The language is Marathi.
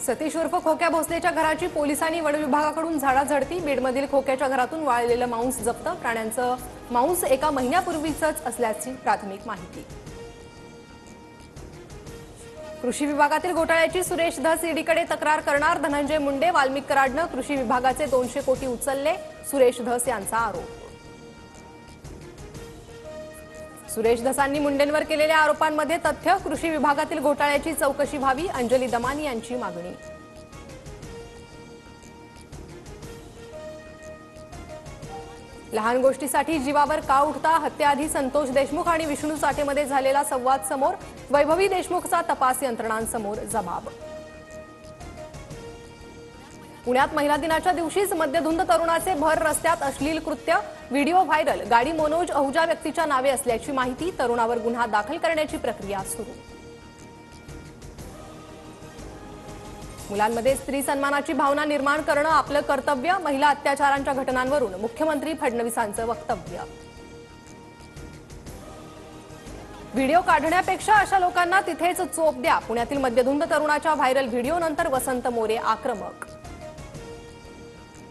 सतीश उर्फ खोक्या भोसलेच्या घराची पोलिसांनी वन विभागाकडून झाडाझडती। बीडमधील खोक्याच्या घरातून वाळलेलं मांस जप्त। प्राण्यांचं मांस एका महिन्यापूर्वीच असल्याची प्राथमिक माहिती। कृषी विभागातील घोटाळ्याची सुरेश धस ईडीकडे तक्रार करणार। धनंजय मुंडे वाल्मिक कराडनं कृषी विभागाचे 200 कोटी उचलले, सुरेश धस यांचा आरोप। सुरेश धसांनी मुंडेंवर केलेल्या आरोपांमध्ये तथ्य। कृषी विभागातील घोटाळ्याची चौकशी व्हावी, अंजली दमानी यांची मागणी। लहान गोष्टीसाठी जीवावर का उठता? हत्येआधी संतोष देशमुख आणि विष्णू साठेमध्ये झालेला संवाद समोर। वैभवी देशमुखचा तपास यंत्रणांसमोर जबाब। पुण्यात महिला दिनाच्या दिवशीच मद्यधुंद तरुणाचे भर रस्त्यात अश्लील कृत्य। Video viral. गाडी मनोज अहुजा व्यक्तीच्या नावे असल्याची माहिती। तरुणावर गुन्हा दाखल करण्याची प्रक्रिया सुरू। मुलांमध्ये स्त्री सन्मानाची भावना निर्माण करणं आपलं कर्तव्य। महिला अत्याचारांच्या घटनांवरून मुख्यमंत्री फडणवीसांचं वक्तव्य। व्हिडिओ काढण्यापेक्षा अशा लोकांना तिथेच चोप द्या। पुण्यातील मद्यधुंद तरुणाच्या व्हायरल व्हिडिओनंतर वसंत मोरे आक्रमक।